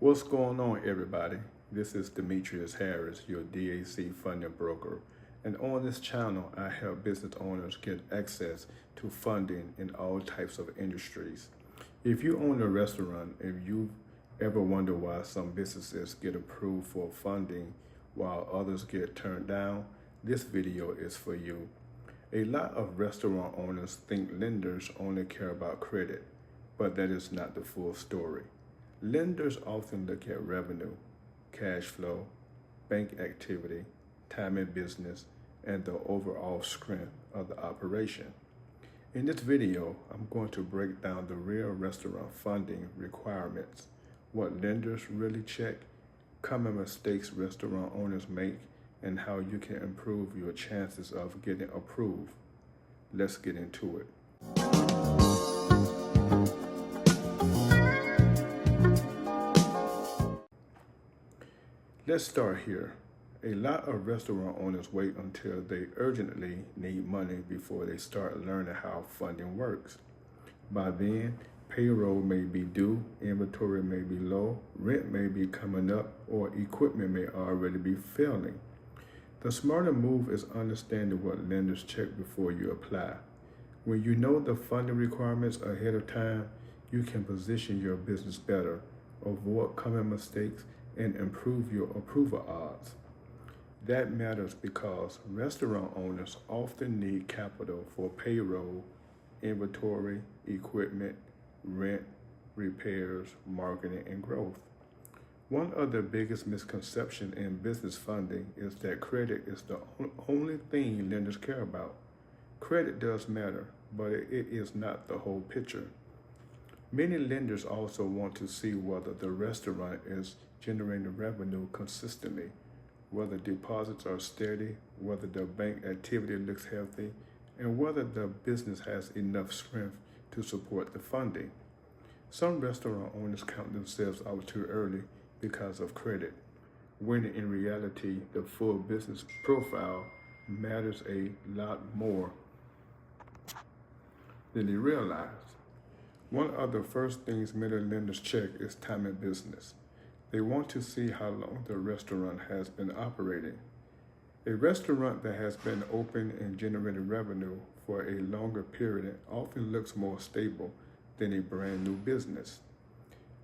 What's going on, everybody? This is Demetrius Harris, your DAC funding broker. And on this channel, I help business owners get access to funding in all types of industries. If you own a restaurant, if you've ever wondered why some businesses get approved for funding while others get turned down, this video is for you. A lot of restaurant owners think lenders only care about credit, but that is not the full story. Lenders often look at revenue, cash flow, bank activity, time in business, and the overall strength of the operation. In this video, I'm going to break down the real restaurant funding requirements, what lenders really check, common mistakes restaurant owners make, and how you can improve your chances of getting approved. Let's get into it. Let's start here. A lot of restaurant owners wait until they urgently need money before they start learning how funding works. By then, payroll may be due, inventory may be low, rent may be coming up, or equipment may already be failing. The smarter move is understanding what lenders check before you apply. When you know the funding requirements ahead of time, you can position your business better, avoid common mistakes, and improve your approval odds. That matters because restaurant owners often need capital for payroll, inventory, equipment, rent, repairs, marketing, and growth. One of the biggest misconceptions in business funding is that credit is the only thing lenders care about. Credit does matter, but it is not the whole picture. Many lenders also want to see whether the restaurant is generating revenue consistently, whether deposits are steady, whether the bank activity looks healthy, and whether the business has enough strength to support the funding. Some restaurant owners count themselves out too early because of credit, when in reality, the full business profile matters a lot more than they realize. One of the first things many lenders check is time in business. They want to see how long the restaurant has been operating. A restaurant that has been open and generating revenue for a longer period often looks more stable than a brand new business.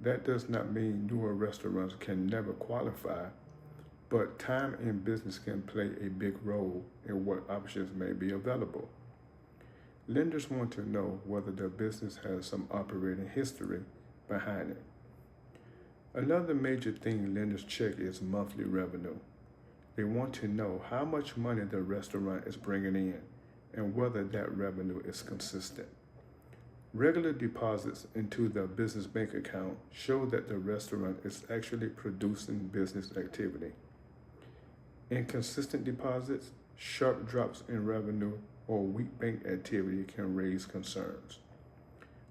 That does not mean newer restaurants can never qualify, but time in business can play a big role in what options may be available. Lenders want to know whether the business has some operating history behind it. Another major thing lenders check is monthly revenue. They want to know how much money the restaurant is bringing in and whether that revenue is consistent. Regular deposits into the business bank account show that the restaurant is actually producing business activity. Inconsistent deposits, sharp drops in revenue, or weak bank activity can raise concerns.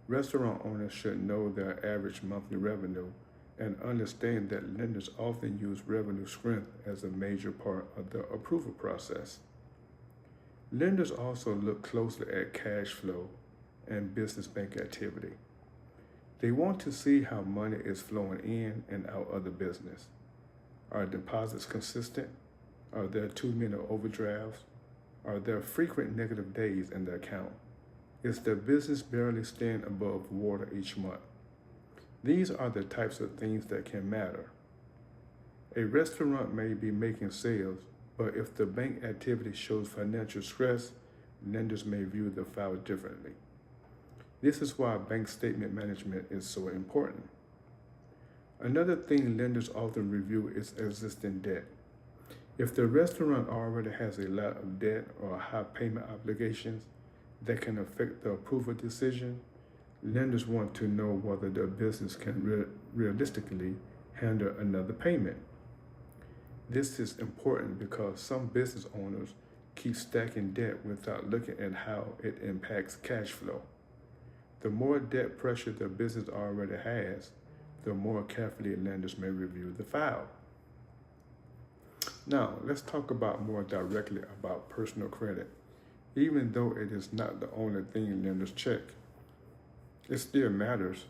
Restaurant owners should know their average monthly revenue and understand that lenders often use revenue strength as a major part of the approval process. Lenders also look closely at cash flow and business bank activity. They want to see how money is flowing in and out of the business. Are deposits consistent? Are there too many overdrafts? Are there frequent negative days in the account? Is the business barely staying above water each month? These are the types of things that can matter. A restaurant may be making sales, but if the bank activity shows financial stress, lenders may view the file differently. This is why bank statement management is so important. Another thing lenders often review is existing debt. If the restaurant already has a lot of debt or high payment obligations that can affect the approval decision, lenders want to know whether the business can realistically handle another payment. This is important because some business owners keep stacking debt without looking at how it impacts cash flow. The more debt pressure the business already has, the more carefully lenders may review the file. Now, let's talk more directly about personal credit. Even though it is not the only thing lenders check, it still matters.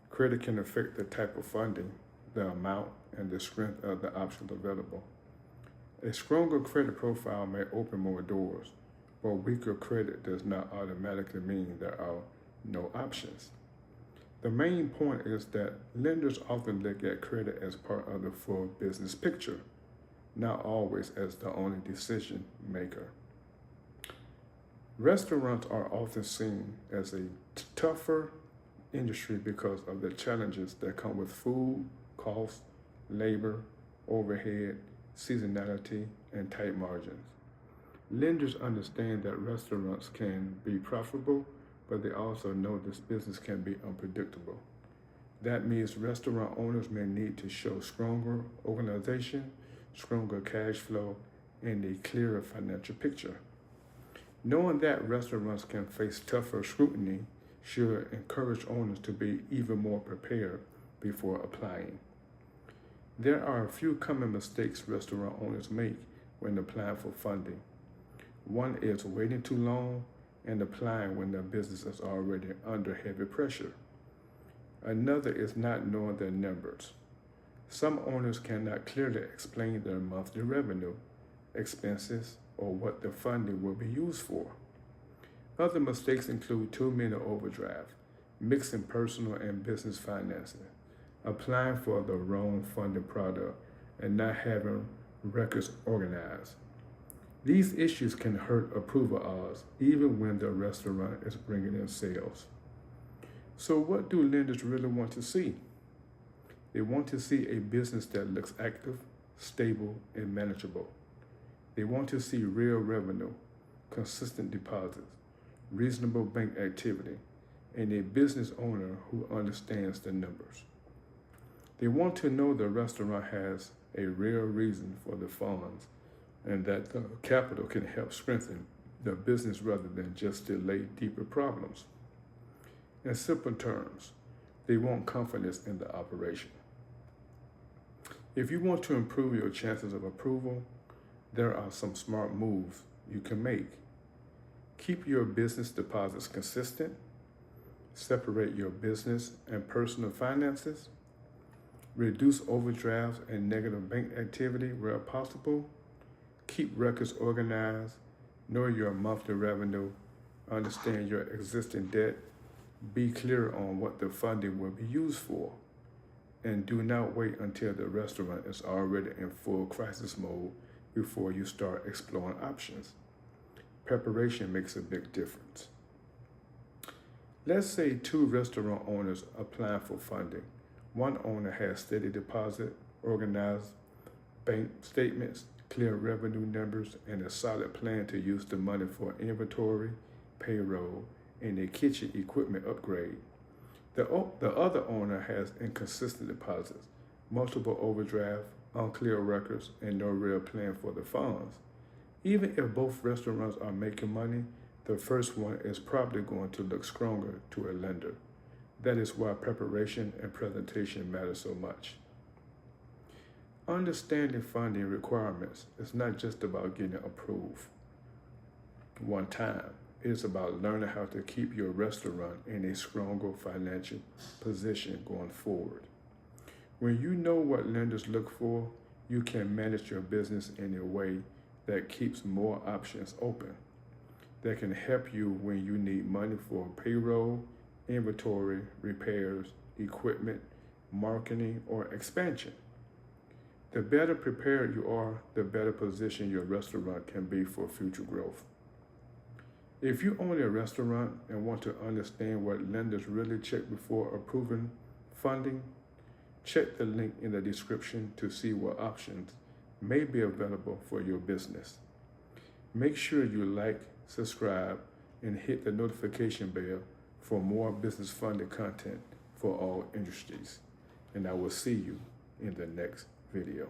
Credit can affect the type of funding, the amount, and the strength of the options available. A stronger credit profile may open more doors, but weaker credit does not automatically mean there are no options. The main point is that lenders often look at credit as part of the full business picture, not always as the only decision maker. Restaurants are often seen as a tougher industry because of the challenges that come with food, cost, labor, overhead, seasonality, and tight margins. Lenders understand that restaurants can be profitable, but they also know this business can be unpredictable. That means restaurant owners may need to show stronger organization, stronger cash flow, and a clearer financial picture. Knowing that restaurants can face tougher scrutiny should encourage owners to be even more prepared before applying. There are a few common mistakes restaurant owners make when applying for funding. One is waiting too long and applying when their business is already under heavy pressure. Another is not knowing their numbers. Some owners cannot clearly explain their monthly revenue, expenses, or what the funding will be used for. Other mistakes include too many overdrafts, mixing personal and business financing, applying for the wrong funding product, and not having records organized. These issues can hurt approval odds even when the restaurant is bringing in sales. So what do lenders really want to see? They want to see a business that looks active, stable, and manageable. They want to see real revenue, consistent deposits, reasonable bank activity, and a business owner who understands the numbers. They want to know the restaurant has a real reason for the funds and that the capital can help strengthen the business rather than just delay deeper problems. In simple terms, they want confidence in the operation. If you want to improve your chances of approval, there are some smart moves you can make. Keep your business deposits consistent. Separate your business and personal finances. Reduce overdrafts and negative bank activity where possible. Keep records organized. Know your monthly revenue. Understand your existing debt. Be clear on what the funding will be used for. And do not wait until the restaurant is already in full crisis mode before you start exploring options. Preparation makes a big difference. Let's say two restaurant owners applying for funding. One owner has steady deposit, organized bank statements, clear revenue numbers, and a solid plan to use the money for inventory, payroll, and a kitchen equipment upgrade. The other owner has inconsistent deposits, multiple overdrafts, unclear records, and no real plan for the funds. Even if both restaurants are making money, the first one is probably going to look stronger to a lender. That is why preparation and presentation matter so much. Understanding funding requirements is not just about getting approved one time. It is about learning how to keep your restaurant in a stronger financial position going forward. When you know what lenders look for, you can manage your business in a way that keeps more options open, that can help you when you need money for payroll, inventory, repairs, equipment, marketing, or expansion. The better prepared you are, the better position your restaurant can be for future growth. If you own a restaurant and want to understand what lenders really check before approving funding, check the link in the description to see what options may be available for your business. Make sure you like, subscribe, and hit the notification bell for more business funding content for all industries. And I will see you in the next video.